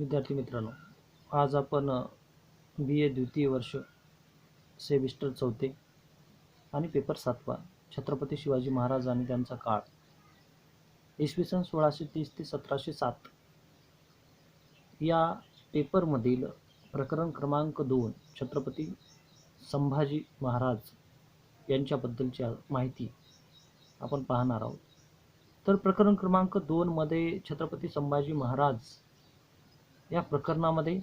विद्यार्थी मित्रांनो, आज आपण बी ए द्वितीय वर्ष सेमिस्टर चौथे आणि पेपर 7वा छत्रपती शिवाजी महाराज आणि त्यांचा काळ इसवी सन 1630 ते 1707 या पेपरमधील प्रकरण क्रमांक 2 छत्रपती संभाजी महाराज यांच्याबद्दलची माहिती आपण पाहणार आहोत. तर प्रकरण क्रमांक 2 मध्ये छत्रपती संभाजी महाराज या प्रकरणामध्ये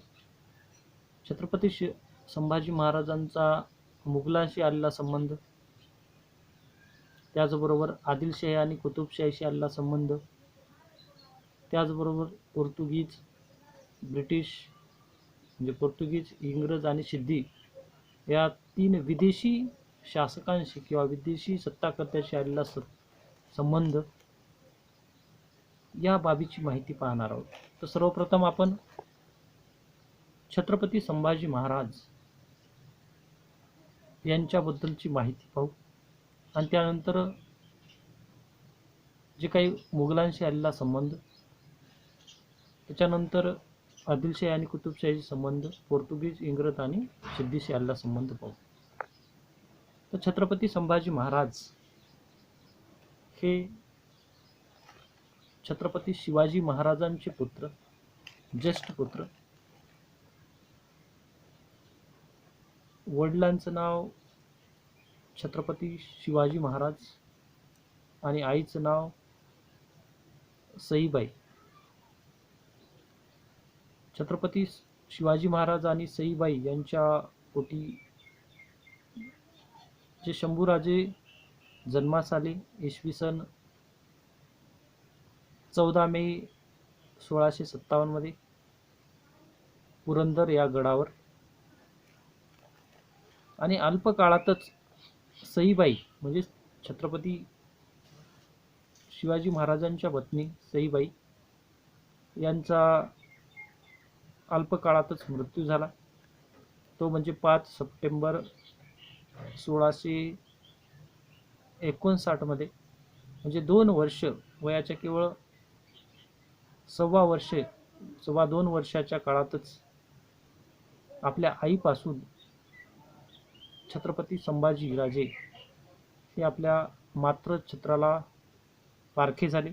छत्रपती संभाजी महाराजांचा मुघलांशी आलेला संबंध, त्याचबरोबर आदिलशाही आणि कुतुबशाहीशी आलेला संबंध, त्याचबरोबर पोर्तुगीज, ब्रिटिश म्हणजे पोर्तुगीज, इंग्रज आणि सिद्धी या 3 विदेशी शासकांशी किंवा विदेशी सत्ताकर्त्यांशी आलेला संबंध या बाबीची माहिती पाहणार आहोत. तर सर्वप्रथम आपण छत्रपती संभाजी महाराज यांच्याबद्दलची माहिती पाहू आणि त्यानंतर जे काही मुघलांशी आलेला संबंध, त्याच्यानंतर आदिलशाही आणि कुतुबशाहीचे संबंध, पोर्तुगीज, इंग्रज आणि सिद्धीशी आलेला संबंध पाहू. तर छत्रपती संभाजी महाराज हे छत्रपती शिवाजी महाराजांचे पुत्र, ज्येष्ठ पुत्र. वडिलांचं नाव छत्रपती शिवाजी महाराज आणि आईचं नाव सईबाई. छत्रपती शिवाजी महाराज आणि सईबाई यांच्या पोटी जे शंभूराजे जन्मास आले इसवी सन 14 मे 1657 मध्ये पुरंदर या गडावर. आणि अल्प काळातच सईबाई म्हणजे छत्रपती शिवाजी महाराजांच्या पत्नी सईबाई यांचा अल्प काळातच मृत्यू झाला. तो म्हणजे 5 सप्टेंबर 1659 मध्ये. म्हणजे 2 वर्ष, वयाच्या केवळ 2.25 वर्षाच्या काळातच आपल्या आईपासून छत्रपती संभाजी राजे हे आपल्या मातृछत्राला पारखे झाले.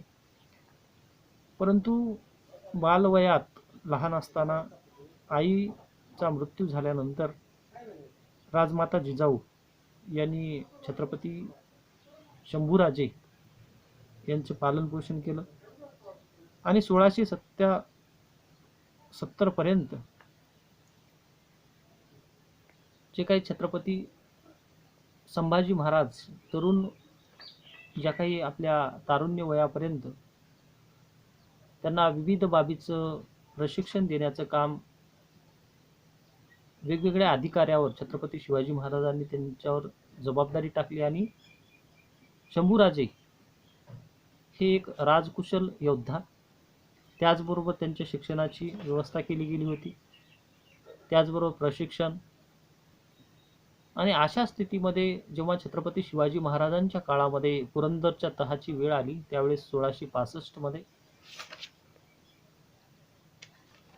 परंतु बालवयात लहान असताना आईचा मृत्यू झाल्यानंतर राजमाता जिजाऊ यांनी छत्रपती शंभूराजे यांचे पालनपोषण केलं आणि 1670 पर्यंत जे काही छत्रपती संभाजी महाराज तरुण ज्या काही आपल्या तारुण्य वयापर्यंत त्यांना विविध बाबीचं प्रशिक्षण देण्याचं काम वेगवेगळ्या अधिकाऱ्यावर छत्रपती शिवाजी महाराजांनी त्यांच्यावर जबाबदारी टाकली. आणि शंभूराजे हे एक राजकुशल योद्धा, त्याचबरोबर त्यांच्या शिक्षणाची व्यवस्था केली गेली होती, त्याचबरोबर प्रशिक्षण. आणि अशा स्थितीमध्ये जेव्हा छत्रपती शिवाजी महाराजांच्या काळामध्ये पुरंदरच्या तहाची वेळ आली त्यावेळेस 1665 मध्ये,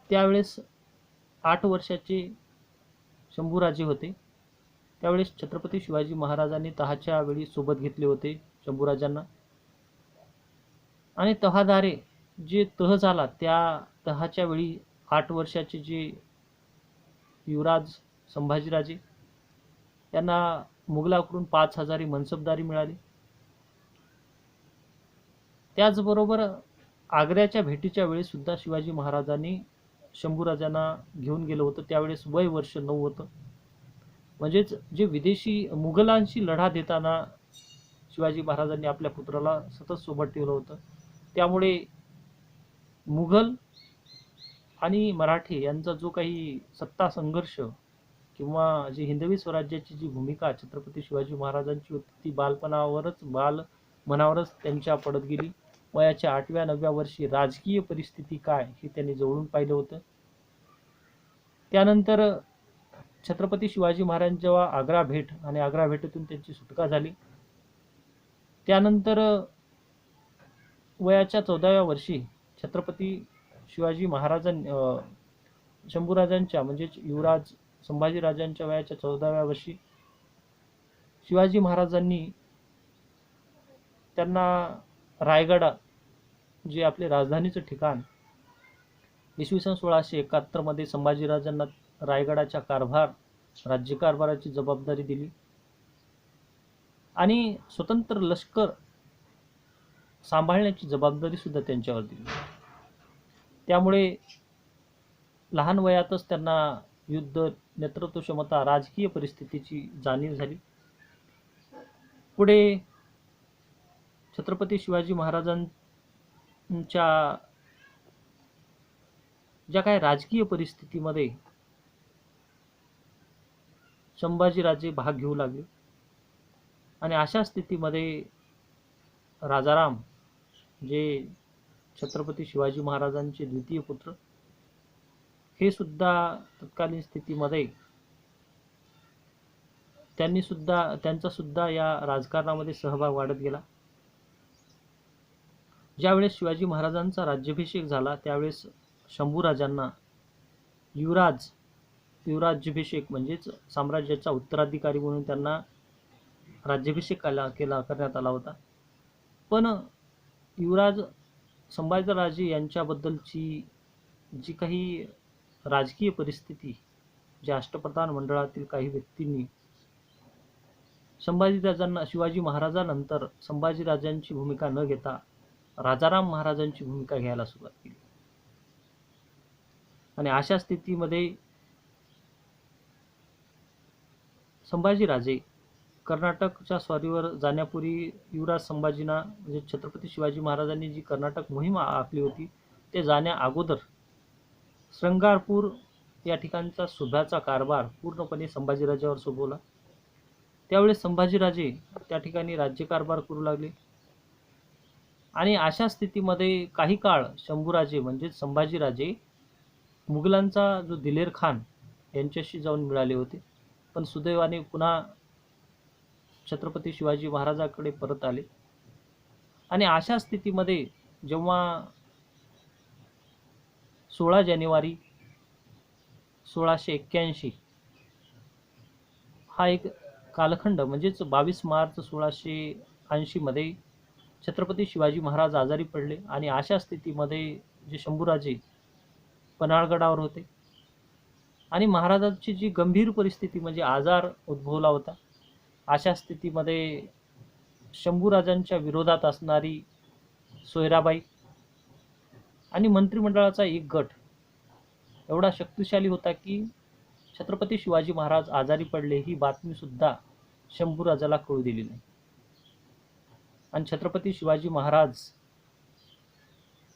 त्यावेळेस 8 वर्षाचे शंभूराजे होते. त्यावेळेस छत्रपती शिवाजी महाराजांनी तहाच्या वेळी सोबत घेतले होते शंभूराजांना. आणि तहादारे जे तह झाला त्या तहाच्या वेळी 8 वर्षाचे जे युवराज संभाजीराजे यांना मुघलाकडून 5000 मनसबदारी मिळाली. त्याचबरोबर आग्र्याच्या भेटीच्या वेळी सुद्धा शिवाजी महाराजांनी शंभूराजांना घेऊन गेलं होतं. त्यावेळेस वय वर्ष 9 होतं. म्हणजेच जे विदेशी मुघलांशी लढा देताना शिवाजी महाराजांनी आपल्या पुत्राला सतत सोबत ठेवलं होतं. त्यामुळे मुघल आणि मराठे यांचा जो काही सत्ता संघर्ष किंवा जी हिंदवी स्वराज्याची जी भूमिका छत्रपती शिवाजी महाराजांची होती ती बालमनावरच त्यांच्या पडत गेली. वयाच्या 8व्या-9व्या वर्षी राजकीय परिस्थिती काय हे त्यांनी जवळून पाहिलं होतं. त्यानंतर छत्रपती शिवाजी महाराज जेव्हा आग्रा भेट आणि आग्रा भेटीतून त्यांची सुटका झाली, त्यानंतर वयाच्या 14व्या वर्षी छत्रपती शिवाजी महाराजांनी शंभूराजांच्या म्हणजेच युवराज संभाजीराजांच्या वयाच्या 14व्या वर्षी शिवाजी महाराजांनी त्यांना रायगड, जे आपले राजधानीचं ठिकाण, इसवी सन 1671 मध्ये संभाजीराजांना रायगडाच्या राज्यकारभाराची जबाबदारी दिली आणि स्वतंत्र लष्कर सांभाळण्याची जबाबदारी सुद्धा त्यांच्यावर दिली. त्यामुळे लहान वयातच त्यांना युद्ध, नेतृत्व क्षमता, राजकीय परिस्थितीची जाणीव झाली. पुढे छत्रपती शिवाजी महाराजांच्या ज्या काही राजकीय परिस्थितीमध्ये संभाजीराजे भाग घेऊ लागले आणि अशा स्थितीमध्ये राजाराम, जे छत्रपती शिवाजी महाराजांचे द्वितीय पुत्र, हे सुद्धा तत्कालीन स्थितीमध्ये त्यांचा सुद्धा या राजकारणामध्ये सहभाग वाढत गेला. ज्यावेळेस शिवाजी महाराजांचा राज्याभिषेक झाला त्यावेळेस शंभूराजांना युवराज्याभिषेक म्हणजेच साम्राज्याचा उत्तराधिकारी म्हणून त्यांना राज्याभिषेक करण्यात आला होता. पण युवराज संभाजीराजे यांच्याबद्दलची जी काही राजकीय परिस्थिती, ज्या अष्टप्रधान मंडळातील काही व्यक्तींनी शिवाजी महाराजांनंतर संभाजीराजांची भूमिका न घेता राजाराम महाराजांची भूमिका घ्यायला सुरुवात केली आणि अशा स्थितीमध्ये संभाजीराजे कर्नाटकच्या स्वारीवर जाण्यापूर्वी युवराज संभाजींना म्हणजे छत्रपती शिवाजी महाराजांनी जी कर्नाटक मोहीम आखली होती ते जाण्या अगोदर श्रंगारपूर या ठिकाणचा सुभ्याचा कारभार पूर्णपणे संभाजीराजावर सोपवला. त्यावेळेस संभाजीराजे त्या ठिकाणी राज्यकारभार करू लागले आणि अशा स्थितीमध्ये काही काळ शंभूराजे म्हणजे संभाजीराजे मुघलांचा जो दिलेर खान यांच्याशी जाऊन मिळाले होते, पण सुदैवाने पुन्हा छत्रपती शिवाजी महाराजांकडे परत आले. आणि अशा स्थितीमध्ये जेव्हा 16 जानेवारी 1681 हा एक कालखंड म्हणजेच 22 मार्च 1680 मध्ये छत्रपती शिवाजी महाराज आजारी पडले आणि अशा स्थितीमध्ये जे शंभूराजे पन्हाळगडावर होते आणि महाराजांची जी गंभीर परिस्थिती म्हणजे आजार उद्भवला होता. अशा स्थितीमध्ये शंभूराजांच्या विरोधात असणारी सोयराबाई आणि मंत्रिमंडळाचा एक गट एवढा शक्तिशाली होता की छत्रपती शिवाजी महाराज आजारी पडले ही बातमी सुद्धा शंभूराजाला कळू दिली नाही. आणि छत्रपती शिवाजी महाराज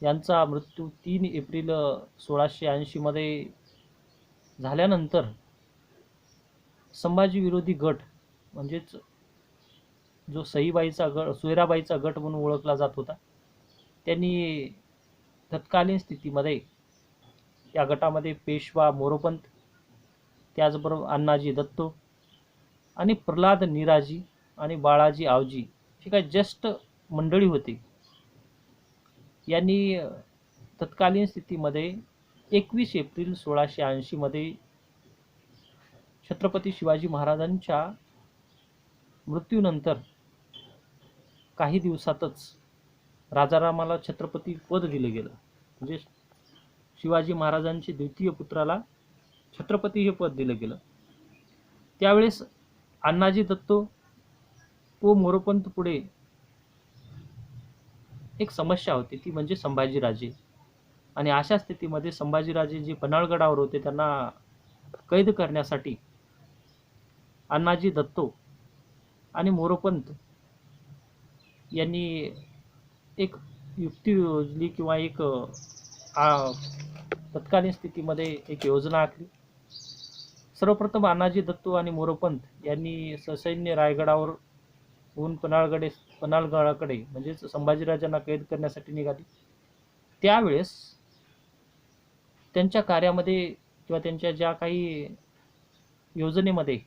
यांचा मृत्यू 3 एप्रिल 1680 मध्ये झाल्यानंतर संभाजी विरोधी गट म्हणजेच जो सोयराबाईचा गट म्हणून ओळखला जात होता, त्यांनी तत्कालीन स्थितीमध्ये या गटामध्ये पेशवा मोरोपंत, त्याचबरोबर अण्णाजी दत्तो आणि प्रल्हाद निराजी आणि बाळाजी आवजी हे काही ज्येष्ठ मंडळी होते. यांनी तत्कालीन स्थितीमध्ये 21 एप्रिल 1680 मध्ये छत्रपती शिवाजी महाराजांच्या मृत्यूनंतर काही दिवसातच राजारामाला छत्रपती पद दिलं गेलं. म्हणजे शिवाजी महाराजांचे द्वितीय पुत्राला छत्रपती हे पद दिलं गेलं. त्यावेळेस अण्णाजी दत्तो व मोरोपंत पुढे एक समस्या होती, ती म्हणजे संभाजीराजे. आणि अशा स्थितीमध्ये संभाजीराजे जे पन्हाळगडावर होते त्यांना कैद करण्यासाठी अण्णाजी दत्तो आणि मोरोपंत यांनी एक युक्ती योजली किंवा एक तत्कालीन स्थितीमध्ये एक योजना आखली. सर्वप्रथम अण्णाजी दत्तो आणि मोरोपंत यांनी ससैन्य रायगडावर होऊन पन्हाळगडाकडे म्हणजेच संभाजीराजांना कैद करण्यासाठी निघाली. त्यावेळेस त्यांच्या कार्यामध्ये किंवा त्यांच्या ज्या काही योजनेमध्ये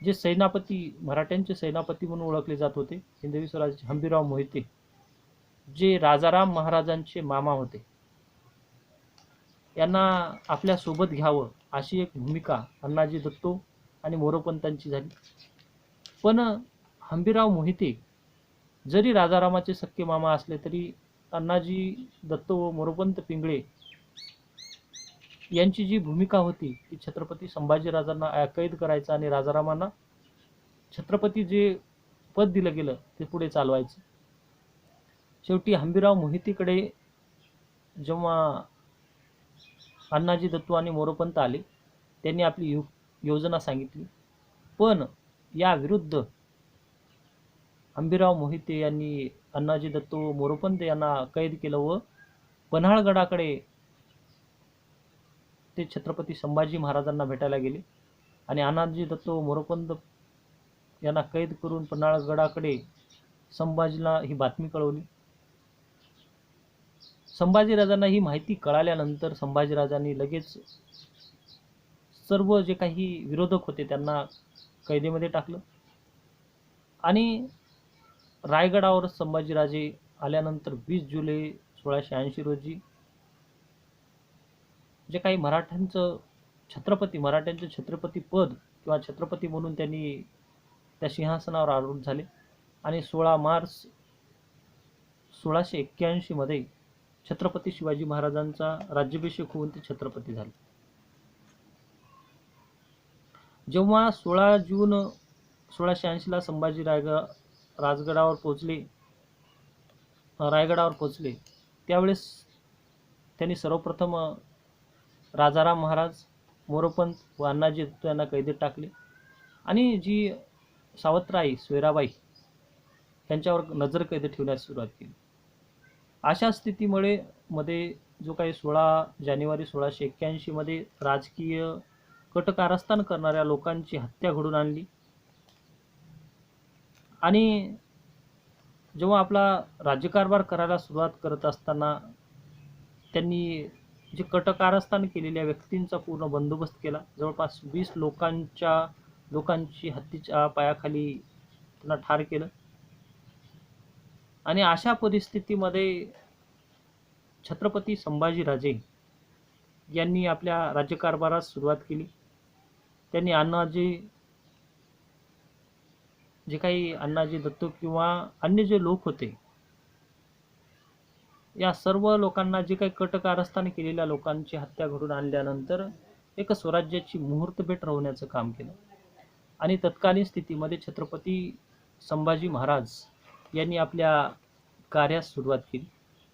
जे सेनापती, मराठ्यांचे सेनापती म्हणून ओळखले जात होते, हिंदवी स्वराज हंबीरराव मोहिते, जे राजाराम महाराजांचे मामा होते, यांना आपल्या सोबत घ्यावं अशी एक भूमिका अण्णाजी दत्तो आणि मोरोपंतांची झाली. पण हंबीरराव मोहिते जरी राजारामाचे सख्खे मामा असले तरी अण्णाजी दत्तो व मोरोपंत पिंगळे यांची जी भूमिका होती ती छत्रपती संभाजीराजांना कैद करायचं आणि राजारामांना छत्रपती जे पद दिलं गेलं ते पुढे चालवायचं. शेवटी हंबीरराव मोहितेकडे जेव्हा अण्णाजी दत्तो आणि मोरोपंत आले, त्यांनी आपली योजना सांगितली. पण या विरुद्ध हंबीरराव मोहिते यांनी अण्णाजी दत्तो मोरोपंत यांना कैद केलं व पन्हाळगडाकडे ते छत्रपती संभाजी महाराजांना भेटायला गेले आणि अण्णाजी दत्तो मोरोपंत यांना कैद करून पन्हाळगडाकडे संभाजीला ही बातमी कळवली. संभाजीराजांना ही माहिती कळाल्यानंतर संभाजीराजांनी लगेच सर्व जे काही विरोधक होते त्यांना कैदेमध्ये टाकलं आणि रायगडावर संभाजीराजे आल्यानंतर 20 जुलै 1680 रोजी जे काही मराठ्यांचं छत्रपती पद किंवा छत्रपती म्हणून त्यांनी त्या सिंहासनावर आरूढ झाले आणि 16 मार्च 1681 मध्ये छत्रपती शिवाजी महाराजांचा राज्याभिषेक होऊन ते छत्रपती झाले. जेव्हा 16 जून 1680 ला संभाजी रायगडावर पोहोचले त्यावेळेस त्यांनी सर्वप्रथम राजाराम महाराज, मोरोपंत व अण्णाजी दत्तो यांना कैदेत टाकले आणि जी सावत्राई सोयराबाई यांच्यावर नजरकैद ठेवण्यास सुरुवात केली. अशा स्थितीमुळे जो काही 16 जानेवारी 1681 मध्ये राजकीय कटकारस्थान करणाऱ्या लोकांची हत्या घडून आणली आणि जेव्हा आपला राज्यकारभार करायला सुरुवात करत असताना त्यांनी जे कटकारस्थान केलेल्या व्यक्तींचा पूर्ण बंदोबस्त केला. जवळपास 20 लोकांची हत्तीच्या पायाखाली त्यांना ठार केलं आणि अशा परिस्थितीमध्ये छत्रपती संभाजीराजे यांनी आपल्या राज्यकारभारास सुरुवात केली. त्यांनी अण्णाजी दत्तो किंवा अन्य जे लोक होते या सर्व लोकांना जे काही कटकारस्थान केलेल्या लोकांची हत्या घडून आणल्यानंतर एक स्वराज्याची मुहूर्तमेढ रोवण्याचं काम केलं आणि तत्कालीन स्थितीमध्ये छत्रपती संभाजी महाराज यांनी आपल्या कार्यास सुरुवात केली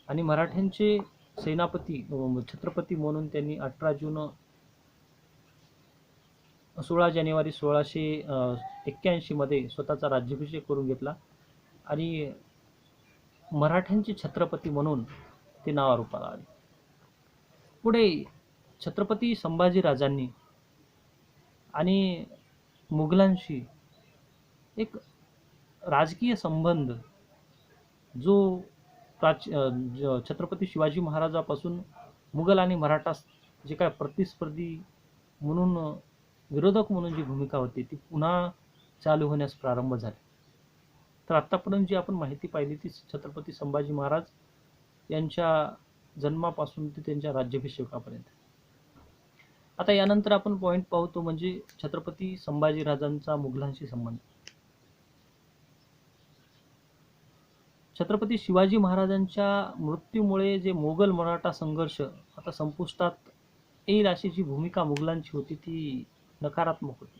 आणि मराठ्यांचे सेनापती छत्रपती म्हणून त्यांनी 16 जानेवारी 1681 मध्ये स्वतःचा राज्याभिषेक करून घेतला आणि मराठ्यांचे छत्रपती म्हणून ते नावारूपाला आले. पुढे छत्रपती संभाजीराजांनी आणि मुघलांशी एक राजकीय संबंध जो छत्रपती शिवाजी महाराजापासून मुघल आणि मराठा जे काय प्रतिस्पर्धी म्हणून विरोधक म्हणून जी भूमिका होती ती पुन्हा चालू होण्यास प्रारंभ झाली. तर आतापर्यंत जी आपण माहिती पाहिली ती छत्रपती संभाजी महाराज यांच्या जन्मापासून ते त्यांच्या राज्याभिषेकापर्यंत. आता यानंतर आपण पॉइंट पाहू तो म्हणजे छत्रपती संभाजीराजांचा मुघलांशी संबंध. छत्रपती शिवाजी महाराजांच्या मृत्यूमुळे जे मोगल मराठा संघर्ष आता संपुष्टात येईल अशी जी भूमिका मुघलांची होती ती नकारात्मक होती.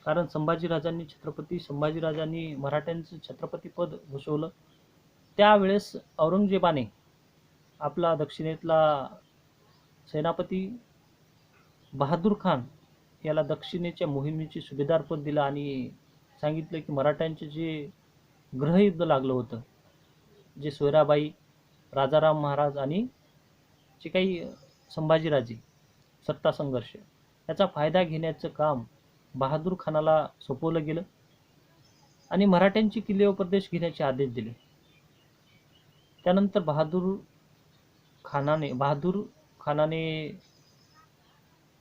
कारण छत्रपती संभाजीराजांनी मराठ्यांचं छत्रपतीपद भूषवलं. त्यावेळेस औरंगजेबाने आपला दक्षिणेतला सेनापती बहादूर खान याला दक्षिणेच्या मोहिमेचे सुभेदारपद दिलं आणि सांगितलं की मराठ्यांचे जे गृहयुद्ध लागलं होतं, जे सोयराबाई, राजाराम महाराज आणि जे काही संभाजीराजे सत्ता संघर्ष याचा फायदा घेण्याचं काम बहादूर खानाला सोपवलं गेलं आणि मराठ्यांची किल्ले व प्रदेश घेण्याचे आदेश दिले. त्यानंतर बहादूर खानाने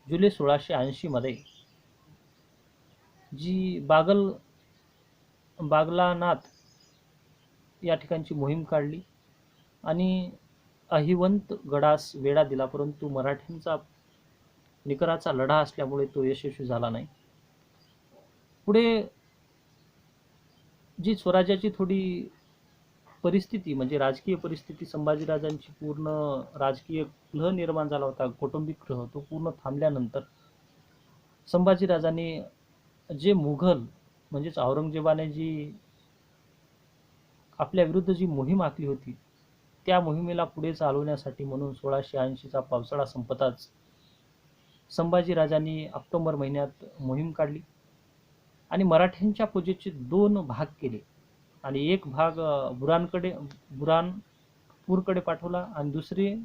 जुलै 1680 मध्ये जी बागलानाथ या ठिकाणची मोहीम काढली आणि अहिवंत गडास वेढा दिला, परंतु मराठ्यांचा निकराचा लढा असल्यामुळे तो यशस्वी झाला नाही. पुढे जी स्वराज्याची थोडी परिस्थिती म्हणजे राजकीय परिस्थिती, संभाजीराजांची पूर्ण राजकीय कलह निर्माण झाला होता, कौटुंबिक कलह तो पूर्ण थांबल्यानंतर संभाजीराजांनी जे मुघल म्हणजेच औरंगजेबाने जी आपल्या विरुद्ध जी मोहीम आखली होती, त्या मोहिमेला पुढे चालवण्यासाठी म्हणून 1680चा पावसाळा संपताच संभाजीराजांनी ऑक्टोबर महिन्यात मोहीम काढली आणि मराठ्यांच्या फौजेचे 2 भाग केले आणि एक भाग बुरानपूरकडे पाठवला आणि दुसरी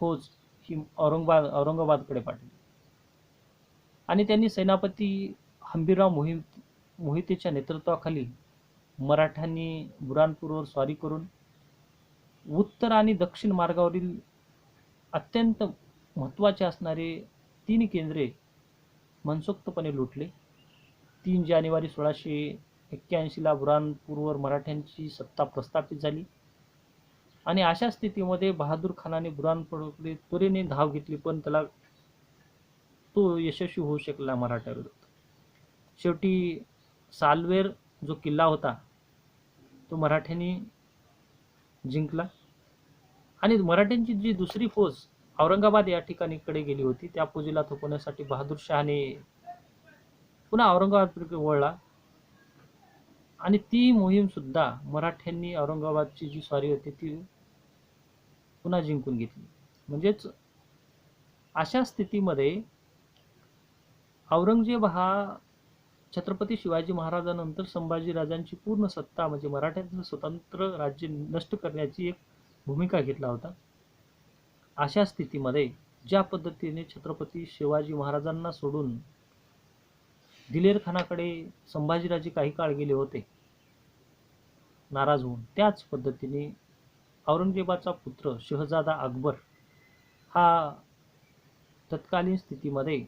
फौज ही औरंगाबादकडे पाठवली आणि त्यांनी सेनापती हंबीरराव मोहितेच्या नेतृत्वाखाली मराठ्यांनी बुरानपूरवर स्वारी करून उत्तर आणि दक्षिण मार्गावरील अत्यंत महत्त्वाचे असणारे 3 केंद्रे मनसोक्तपणे लुटले. 3 जानेवारी 1681ला बुरानपूरवर मराठ्यांची सत्ता प्रस्थापित झाली आणि अशा स्थितीमध्ये बहादूर खानाने बुरानपूरकडे त्वरेने धाव घेतली, पण त्याला तो यशस्वी होऊ शकला मराठ्याविरुद्ध. शेवटी सालवेर जो किल्ला होता तो मराठ्यांनी जिंकला आणि मराठ्यांची जी दुसरी फौज औरंगाबाद या ठिकाणीकडे गेली होती, त्या फौजीला थोपवण्यासाठी बहादूर शहाने पुन्हा औरंगाबादकडे वळला आणि ती मोहीम सुद्धा मराठ्यांनी औरंगाबादची जी स्वारी होती ती पुन्हा जिंकून घेतली. म्हणजेच अशा स्थितीमध्ये औरंगजेब हा छत्रपती शिवाजी महाराजांनंतर संभाजीराजांची पूर्ण सत्ता म्हणजे मराठ्यांचं स्वतंत्र राज्य नष्ट करण्याची एक भूमिका घेतला होता. अशा स्थितीमध्ये ज्या पद्धतीने छत्रपती शिवाजी महाराजांना सोडून दिलेर खानाकडे संभाजीराजे काही काळ गेले होते नाराज होऊन, त्याच पद्धतीने औरंगजेबाचा पुत्र शहजादा अकबर हा तत्कालीन स्थितीमध्ये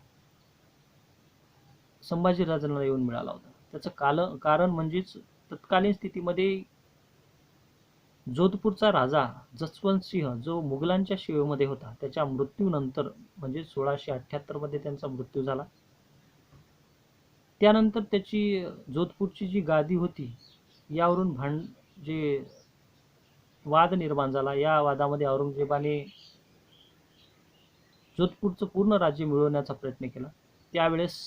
संभाजीराजांना येऊन मिळाला होता. त्याचं कारण म्हणजेच तत्कालीन स्थितीमध्ये जोधपूरचा राजा जसवंत सिंह जो मुघलांच्या सेवेमध्ये होता, त्याच्या मृत्यूनंतर म्हणजे 1678 मध्ये त्यांचा मृत्यू झाला. त्यानंतर त्याची जोधपूरची जी गादी होती यावरून जे वाद निर्माण झाला. या वादामध्ये औरंगजेबाने जोधपूरचं पूर्ण राज्य मिळवण्याचा प्रयत्न केला. त्यावेळेस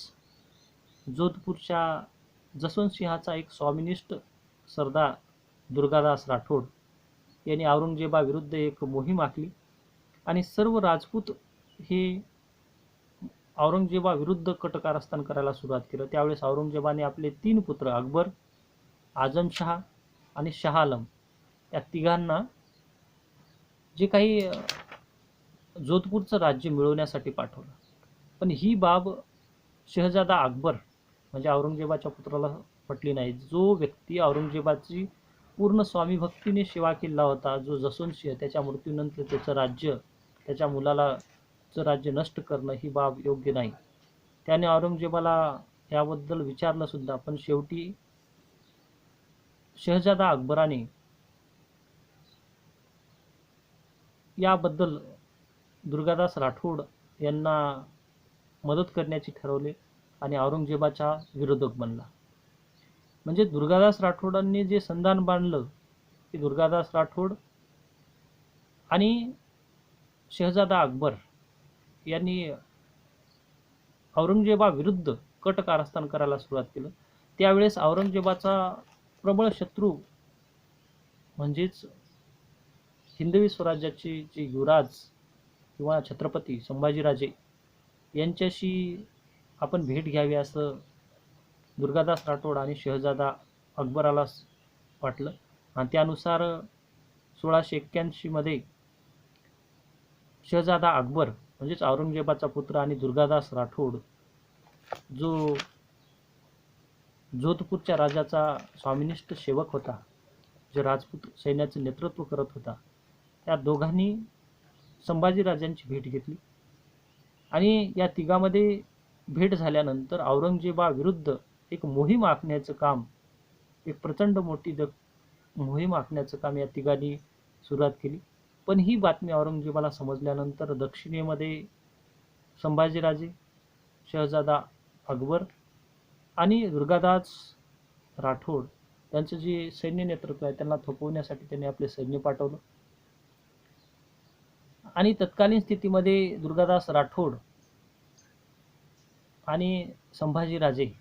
जोधपूरच्या जसवंत सिंहाचा एक स्वामिनिष्ठ सरदार दुर्गादास राठोड यांनी औरंगजेबाविरुद्ध एक मोहीम आखली आणि सर्व राजपूत हे औरंगजेबाविरुद्ध कटकारस्थान करायला सुरुवात केलं. त्यावेळेस औरंगजेबाने आपले 3 पुत्र अकबर, आझमशहा आणि शाह आलम या तिघांना जे काही जोधपूरचं राज्य मिळवण्यासाठी पाठवलं. पण ही बाब शहजादा अकबर म्हणजे औरंगजेबाच्या पुत्राला पटली नाही. जो व्यक्ती औरंगजेबाची पूर्ण स्वामीभक्तीने सेवा केला होता, जो जसवंत सिंह, त्याच्या मृत्यूनंतर त्याचं राज्य, त्याच्या मुलाचं राज्य नष्ट करणं ही बाब योग्य नाही. त्याने औरंगजेबाला याबद्दल विचारलं सुद्धा, पण शेवटी शहजादा अकबराने याबद्दल दुर्गादास राठोड यांना मदत करण्याचे ठरवले आणि औरंगजेबाचा विरोधक बनला. म्हणजे दुर्गादास राठोडांनी जे संधान बांधलं ते दुर्गादास राठोड आणि शहजादा अकबर यांनी औरंगजेबाविरुद्ध कट कारस्थान करायला सुरुवात केलं. त्यावेळेस औरंगजेबाचा प्रबळ शत्रू म्हणजेच हिंदवी स्वराज्याचे जे युवराज किंवा छत्रपती संभाजीराजे यांच्याशी आपण भेट घ्यावी असं दुर्गादास राठोड आणि शहजादा अकबराला वाटलं आणि त्यानुसार 1681 मध्ये शहजादा अकबर म्हणजेच औरंगजेबाचा पुत्र आणि दुर्गादास राठोड जो जोधपूरच्या राजाचा स्वामिनिष्ठ सेवक होता, जो राजपूत सैन्याचे नेतृत्व करत होता, त्या दोघांनी संभाजीराजांची भेट घेतली आणि या तिघांमध्ये भेट झाल्यानंतर औरंगजेबाविरुद्ध एक मोहीम आखण्याचं काम, एक प्रचंड मोठी मोहीम आखण्याचं काम या तिघांनी सुरुवात केली. पण ही बातमी औरंगजेबाला समजल्यानंतर दक्षिणेमध्ये संभाजीराजे, शहजादा अकबर आणि दुर्गादास राठोड त्यांचं जे सैन्य नेतृत्व आहे त्यांना थोपवण्यासाठी त्यांनी आपले सैन्य पाठवलं. आणि तत्कालीन स्थितीमध्ये दुर्गादास राठोड आणि संभाजीराजे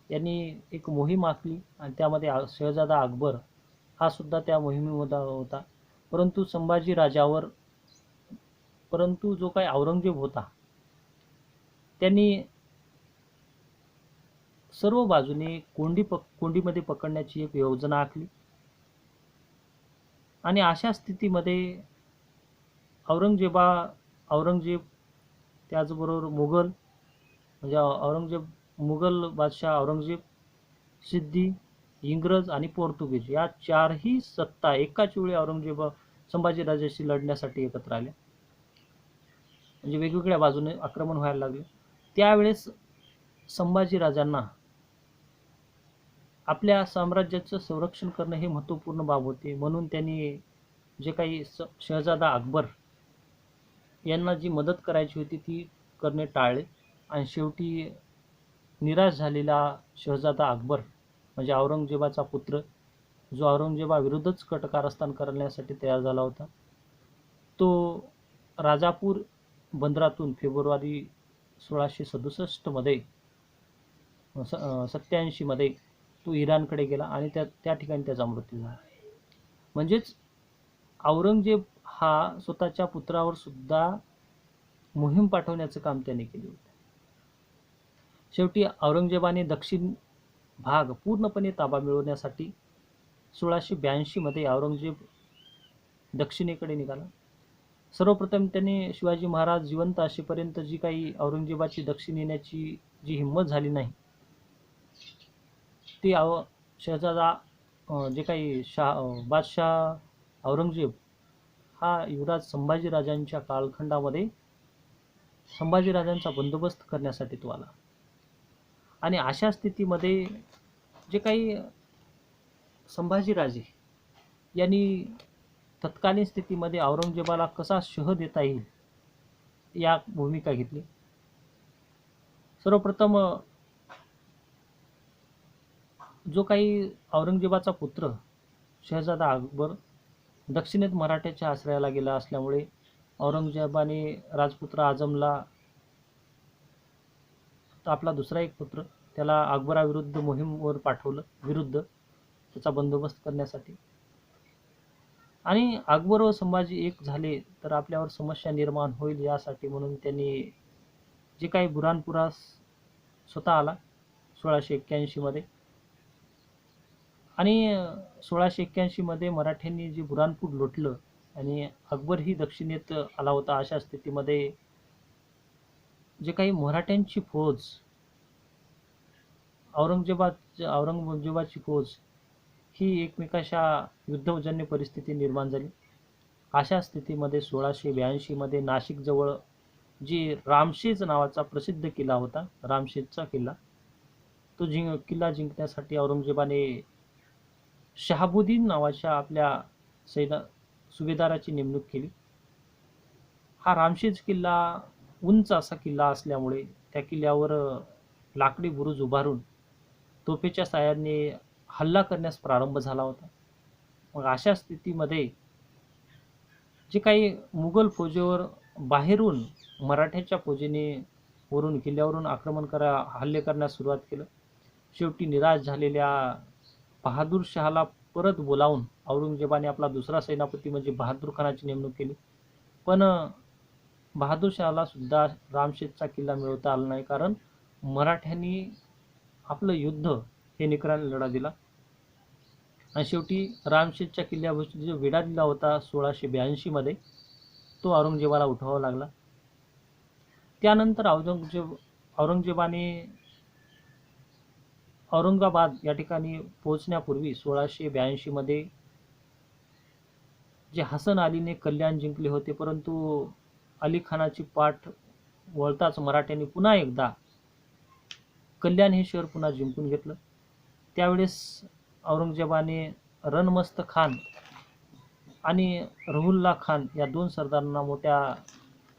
यांनी एक मोहीम आखली आणि त्यामध्ये शहजादा अकबर हा सुद्धा त्या मोहिमेमध्ये होता. परंतु जो काही औरंगजेब होता त्यांनी सर्व बाजूने कोंडीमध्ये पकडण्याची एक योजना आखली. आणि अशा स्थितीमध्ये औरंगजेब त्याचबरोबर मुघल बादशाह औरंगजेब, सिद्दी, इंग्रज आणि पोर्तुगीज या चारही सत्ता एकाच वेळी संभाजीराजाशी लढण्यासाठी एकत्र आल्या. म्हणजे वेगवेगळ्या बाजूने आक्रमण व्हायला लागले. त्यावेळेस संभाजीराजांना आपल्या साम्राज्याचं संरक्षण करणं हे महत्त्वपूर्ण बाब होते. म्हणून त्यांनी जे काही शहजादा अकबर यांना जी मदत करायची होती ती करणे टाळले. आणि शेवटी निराश झालेला शहजादा अकबर म्हणजे औरंगजेबाचा पुत्र, जो औरंगजेबाविरुद्धच कारस्थान करण्यासाठी तयार झाला होता, तो राजापूर बंदरातून फेब्रुवारी 1687 मध्ये तो इराणकडे गेला आणि त्या ठिकाणी त्याचा मृत्यू झाला. म्हणजेच औरंगजेब हा स्वतःच्या पुत्रावर सुद्धा मोहीम पाठवण्याचं काम त्याने केले होते. शेवटी औरंगजेबाने दक्षिण भाग पूर्णपणे ताबा मिळवण्यासाठी 1682 मध्ये औरंगजेब दक्षिणेकडे निघाला. सर्वप्रथम त्याने शिवाजी महाराज जिवंत असेपर्यंत जी काही औरंगजेबाची दक्षिण येण्याची जी हिंमत झाली नाही ती शहजादा जे काही बादशाह औरंगजेब हा युवराज संभाजीराजांच्या कालखंडामध्ये संभाजीराजांचा बंदोबस्त करण्यासाठी तो आला. आणि अशा स्थितीमध्ये जे काही संभाजीराजे यांनी तत्कालीन स्थितीमध्ये औरंगजेबाला कसा शह देता येईल या भूमिका घेतली. सर्वप्रथम जो काही औरंगजेबाचा पुत्र शहजादा अकबर दक्षिणेत मराठ्याच्या आश्रयाला गेला असल्यामुळे औरंगजेबाने राजपुत्र आजमला आपला दुसरा एक पुत्र त्याला अकबराविरुद्ध मोहीमवर पाठवलं त्याचा बंदोबस्त करण्यासाठी. आणि अकबर व संभाजी एक झाले तर आपल्यावर समस्या निर्माण होईल यासाठी म्हणून त्यांनी जे काही बुऱ्हाणपुरा स्वतः आला 1681 मध्ये. आणि 1681 मध्ये मराठ्यांनी जे बुऱ्हाणपूर लुटलं आणि अकबर ही दक्षिणेत आला होता. अशा स्थितीमध्ये जे काही मराठ्यांची फौज औरंगजेबाची फौज ही एकमेकांच्या युद्धजन्य परिस्थिती निर्माण झाली. अशा स्थितीमध्ये 1682 मध्ये नाशिक जवळ जी रामशेज नावाचा प्रसिद्ध किल्ला होता, रामशेजचा किल्ला, तो किल्ला जिंकण्यासाठी औरंगजेबाने शहाबुद्दीन नावाच्या आपल्या सुभेदाराची नेमणूक केली. हा रामशेज किल्ला उंच असा किल्ला असल्यामुळे त्या किल्ल्यावर लाकडी बुरुज उभारून तोफेच्या साहाय्याने हल्ला करण्यास प्रारंभ झाला होता. मग अशा स्थितीमध्ये जे काही मुघल फौजेवर बाहेरून मराठ्याच्या फौजेने वरून किल्ल्यावरून हल्ले करण्यास सुरुवात केलं. शेवटी निराश झालेल्या बहादूर शहाला परत बोलावून औरंगजेबाने आपला दुसरा सेनापती म्हणजे बहादूर खानाची नेमणूक केली. पण बहादूर शहाला सुद्धा रामशेजचा किल्ला मिळवता आला नाही, कारण मराठ्यांनी आपलं युद्ध हे निकराने लढा दिला. आणि शेवटी रामशेजच्या किल्ल्यावर जो वेढा दिला होता 1682 मध्ये तो औरंगजेबाला उठवावा लागला. त्यानंतर औरंगजेबाने औरंगाबाद या ठिकाणी पोहोचण्यापूर्वी 1682 मध्ये जे हसन अलीने कल्याण जिंकले होते, परंतु अली खानाची पाठ वळताच मराठ्यांनी पुन्हा एकदा कल्याण हे शहर पुन्हा जिंकून घेतलं. त्यावेळेस औरंगजेबाने रणमस्त खान आणि रहुल्ला खान या दोन सरदारांना मोठ्या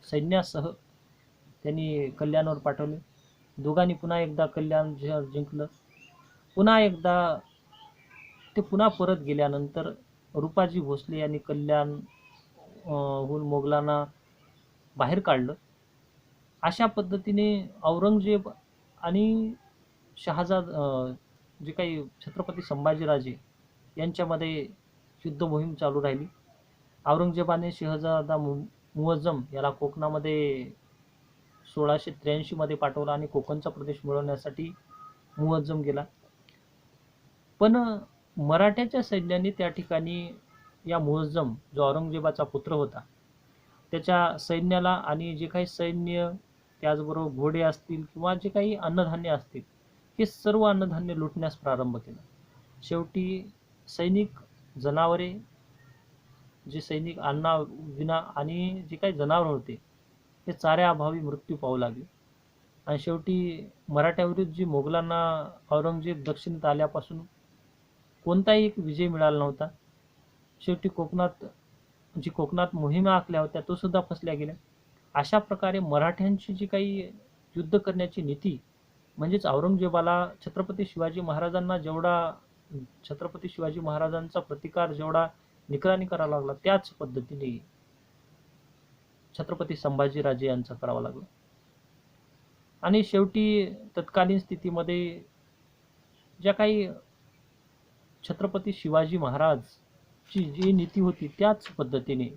सैन्यासह त्यांनी कल्याणवर पाठवले. दोघांनी पुन्हा एकदा कल्याण जिंकलं. पुन्हा एकदा ते पुन्हा परत गेल्यानंतर रूपाजी भोसले यांनी कल्याण हून मोगलांना बाहेर काढलं. अशा पद्धतीने औरंगजेब आणि शहाजाद जे काही छत्रपती संभाजीराजे यांच्यामध्ये युद्ध मोहीम चालू राहिली. औरंगजेबाने शहजादा मुअज्जम याला कोकणामध्ये 1683 मध्ये पाठवला आणि कोकणचा प्रदेश मिळवण्यासाठी मुअज्जम गेला. पण मराठ्याच्या सैन्याने त्या ठिकाणी या मुअज्जम जो औरंगजेबाचा पुत्र होता त्याच्या सैन्याला आणि जे काही सैन्य त्याचबरोबर घोडे असतील किंवा जे काही अन्नधान्य असतील हे सर्व अन्नधान्य लुटण्यास प्रारंभ केला. शेवटी सैनिक, जनावरे, जे सैनिक अन्नाविना आणि जे काही जनावर होते हे चाऱ्याअभावी मृत्यू पावू लागले. आणि शेवटी मराठ्याविरुद्ध जी मोगलांना औरंगजेब दक्षिणेत आल्यापासून कोणताही एक विजय मिळाला नव्हता. शेवटी कोकणात मोहिमा आखल्या होत्या तो सुद्धा फसल्या गेल्या. अशा प्रकारे मराठ्यांची जी काही युद्ध करण्याची नीती म्हणजेच औरंगजेबाला छत्रपती शिवाजी महाराजांचा प्रतिकार जेवढा निकराने करावा लागला त्याच पद्धतीने छत्रपती संभाजीराजे यांचा करावा लागला. आणि शेवटी तत्कालीन स्थितीमध्ये ज्या काही छत्रपती शिवाजी महाराजची जी नीती होती त्याच पद्धतीने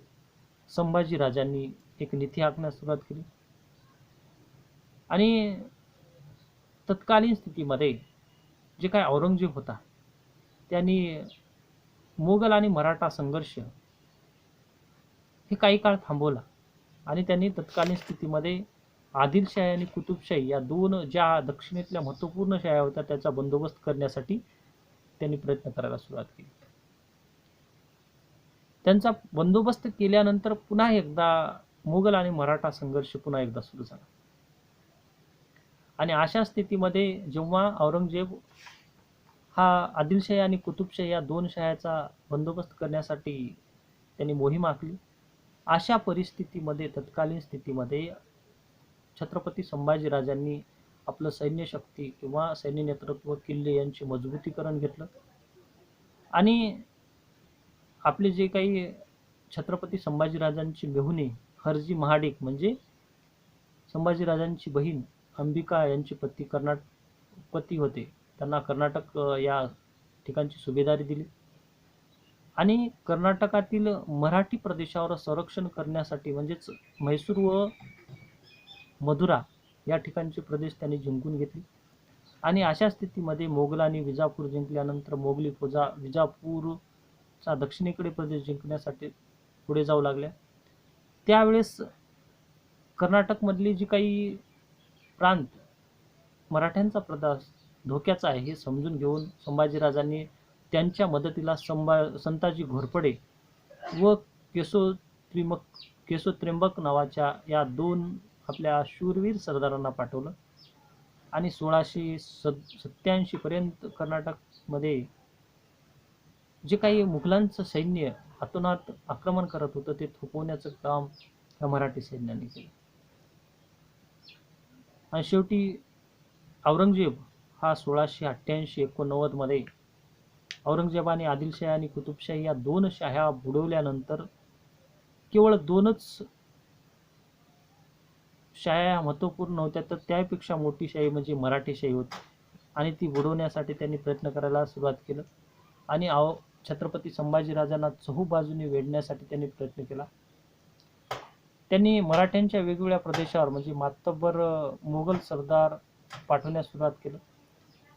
संभाजीराजांनी एक नीती आखण्यास सुरुवात केली. आणि तत्कालीन स्थितीमध्ये जे काय औरंगजेब होता त्यांनी मोगल आणि मराठा संघर्ष हे काही काळ थांबवला आणि त्यांनी तत्कालीन स्थितीमध्ये आदिलशाही आणि कुतुबशाही या दोन ज्या दक्षिणेतल्या महत्त्वपूर्ण शाह्या होत्या त्याचा बंदोबस्त करण्यासाठी त्यांनी प्रयत्न करायला सुरुवात केली. त्यांचा बंदोबस्त केल्यानंतर पुन्हा एकदा मोगल आणि मराठा संघर्ष पुन्हा एकदा सुरू झाला. आणि अशा स्थितीमध्ये जेव्हा औरंगजेब हा आदिलशाही आणि कुतुबशाही या दोन शाह्याचा बंदोबस्त करण्यासाठी त्यांनी मोहीम आखली. अशा परिस्थितीमध्ये तत्कालीन स्थितीमध्ये छत्रपती संभाजीराजांनी आपलं सैन्यशक्ती किंवा सैन्य नेतृत्व, किल्ले यांचे मजबूतीकरण घेतलं आणि आपले जे काही छत्रपती संभाजीराजांची मेहुणी हरजी महाडिक म्हणजे संभाजीराजांची बहीण अंबिका यांचे पती होते त्यांना कर्नाटक या ठिकाणची सुभेदारी दिली आणि कर्नाटकातील मराठी प्रदेशावर संरक्षण करण्यासाठी म्हणजेच म्हैसूर व मधुरा या ठिकाणचे प्रदेश त्यांनी जिंकून घेतले. आणि अशा स्थितीमध्ये मोगलांनी विजापूर जिंकल्यानंतर मोगली फौजा विजापूरचा दक्षिणेकडे प्रदेश जिंकण्यासाठी पुढे जाऊ लागल्या. त्यावेळेस कर्नाटकमधली जी काही प्रांत मराठ्यांचा प्रदेश धोक्याचा आहे हे समजून घेऊन संभाजीराजांनी त्यांच्या मदतीला संताजी घोरपडे व केशोत्र्यंबक नावाच्या या दोन आपल्या शूरवीर सरदारांना पाठवलं आणि 1687 पर्यंत कर्नाटकमध्ये जे काही मुघलांचं सैन्य अतोनात आक्रमण करत होतं ते थोपवण्याचं काम या मराठी सैन्याने केलं. आणि शेवटी औरंगजेब हा 1688-89 मध्ये औरंगजेबाने आदिलशाही आणि कुतुबशाही या दोन शाह्या बुडवल्यानंतर केवळ दोनच शाह्या महत्त्वपूर्ण नव्हत्या तर त्यापेक्षा मोठी शाही म्हणजे मराठी शाही होती आणि ती बुडवण्यासाठी त्यांनी प्रयत्न करायला सुरुवात केलं आणि छत्रपती संभाजीराजांना चहूबाजूने वेढण्यासाठी त्यांनी प्रयत्न केला. त्यांनी मराठ्यांच्या वेगवेगळ्या प्रदेशावर म्हणजे मातब्बर मोगल सरदार पाठवण्यास सुरुवात केलं.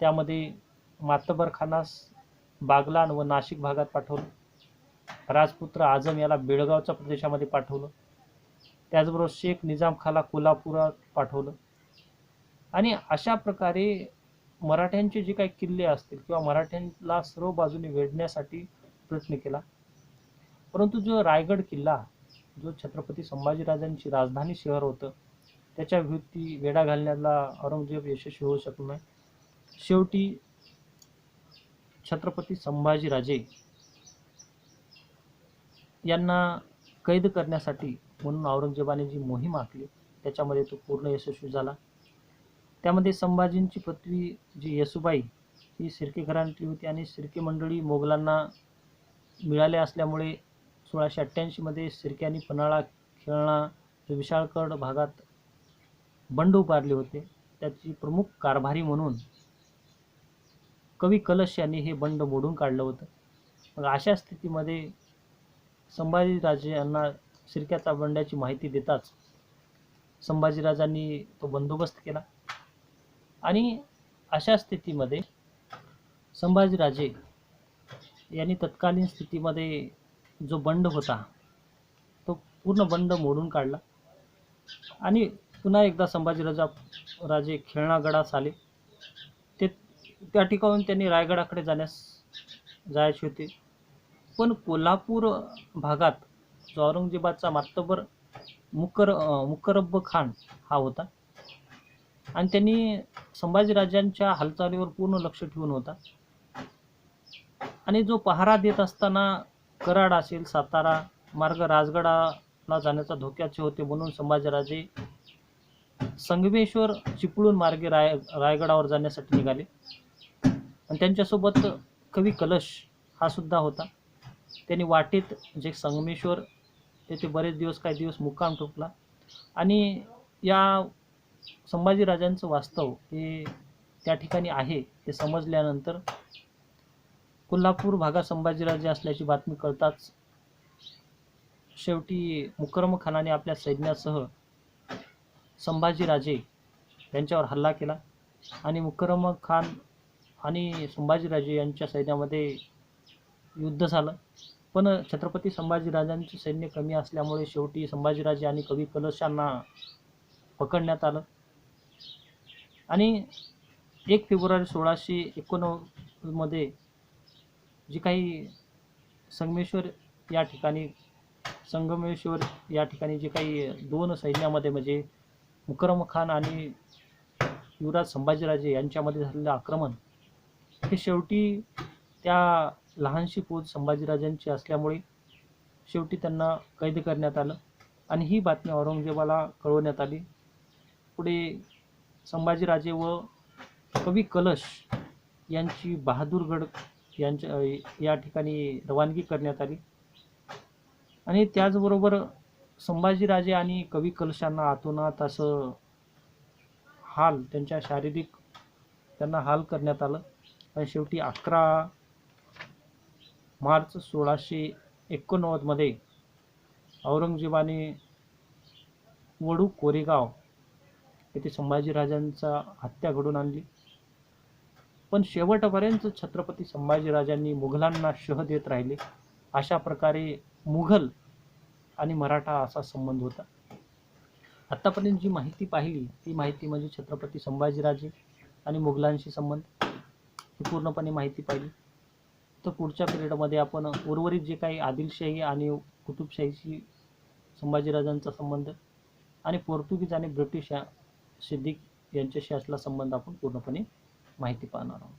त्यामध्ये मातब्बर खानास बागलान व नाशिक भागात पाठवलं. राजपुत्र आझम याला बेळगावच्या प्रदेशामध्ये पाठवलं. त्याचबरोबर शेख निजाम खानला कोल्हापुरात पाठवलं. आणि अशा प्रकारे मराठ्यांचे जे काही किल्ले असतील किंवा मराठ्यांना सर्व बाजूने वेढण्यासाठी प्रयत्न केला. परंतु जो रायगड किल्ला जो छत्रपती संभाजीराजांची राजधानी शहर होतं त्याच्या विरुद्ध वेढा घालण्याला औरंगजेब यशस्वी होऊ शकला नाही. शेवटी छत्रपती संभाजीराजे यांना कैद करण्यासाठी म्हणून औरंगजेबाने जी मोहीम आखली त्याच्यामध्ये तो पूर्ण यशस्वी झाला. त्यामध्ये संभाजींची पत्नी जी येसूबाई ही शिर्के घराण्यातली होती आणि शिर्के मंडळी मोगलांना मिळाले असल्यामुळे 1688 मध्ये शिर्क्यांनी पन्हाळा खेळणा जो विशाळगड भागात बंड उभारले होते त्याची प्रमुख कारभारी म्हणून कवी कलश यांनी हे बंड मोडून काढलं होतं. मग अशा स्थितीमध्ये संभाजीराजे यांना शिर्क्याच्या बंडाची माहिती देताच संभाजीराजांनी तो बंदोबस्त केला आणि अशा स्थितीमध्ये संभाजीराजे यांनी तत्कालीन स्थितीमध्ये जो बंड होता तो पूर्ण बंड मोडून काढला आणि पुन्हा एकदा राजे खेळणागडास आले. ते त्या ठिकाणून त्यांनी रायगडाकडे जायचे होते. पण कोल्हापूर भागात जो औरंगजेबाचा मातबर मुकरब खान हा होता आणि त्यांनी संभाजीराजांच्या हालचालीवर पूर्ण लक्ष ठेवून होता आणि जो पहारा देत असताना कराड असेल सातारा मार्ग राजगडाला जाण्याचा धोक्याचे होते म्हणून संभाजीराजे संगमेश्वर चिपळूण मार्गे रायगडावर जाण्यासाठी निघाले आणि त्यांच्यासोबत कवी कलश हा सुद्धा होता. त्यांनी वाटेत जे संगमेश्वर तेथे बरेच काही दिवस मुक्काम ठोकला आणि या संभाजीराजांचं वास्तव हे त्या ठिकाणी आहे ते समजल्यानंतर कोल्हापूर भागात संभाजीराजे असल्याची बातमी कळताच शेवटी मुकर्रम खानाने आपल्या सैन्यासह संभाजीराजे यांच्यावर हल्ला केला आणि मुकर्रम खान आणि संभाजीराजे यांच्या सैन्यामध्ये युद्ध झालं. पण छत्रपती संभाजीराजांचे सैन्य कमी असल्यामुळे शेवटी संभाजीराजे आणि कवी कलशांना पकडण्यात आलं आणि 1 फेब्रुवारी 1689 मध्ये जी काही संगमेश्वर या ठिकाणी जे काही 2 सैन्यामध्ये म्हणजे मुकर्रम खान आणि युवराज संभाजीराजे यांच्यामध्ये झालेलं आक्रमण हे शेवटी त्या लहानशी फौज संभाजीराजांची असल्यामुळे शेवटी त्यांना कैद करण्यात आलं आणि ही बातमी औरंगजेबाला कळवण्यात आली. पुढे संभाजीराजे व कवी कलश यांची बहादूरगड या ठिकाणी रवानगी करण्यात आली आणि त्याचबरोबर संभाजीराजे आणि कवी कलशांना अतोनात असं त्यांच्या शारीरिक त्यांना हाल करण्यात आलं आणि शेवटी 11 मार्च 1689 मध्ये औरंगजेबाने वडू कोरेगाव येथे संभाजीराजांचा हत्या घडून आणली. पण शेवटपर्यंत छत्रपती संभाजीराजांनी मुघलांना शह देत राहिले. अशा प्रकारे मुघल आणि मराठा असा संबंध होता. आत्तापर्यंत जी माहिती पाहिली ती माहिती म्हणजे छत्रपती संभाजीराजे आणि मुघलांशी संबंध ही पूर्णपणे माहिती पाहिली. तर पुढच्या पिरियडमध्ये आपण उर्वरित जे काही आदिलशाही आणि कुतुबशाहीशी संभाजीराजांचा संबंध आणि पोर्तुगीज आणि ब्रिटिश सिद्दीक यांच्याशी असलेला संबंध आपण पूर्णपणे माहिती पाहणार आहोत.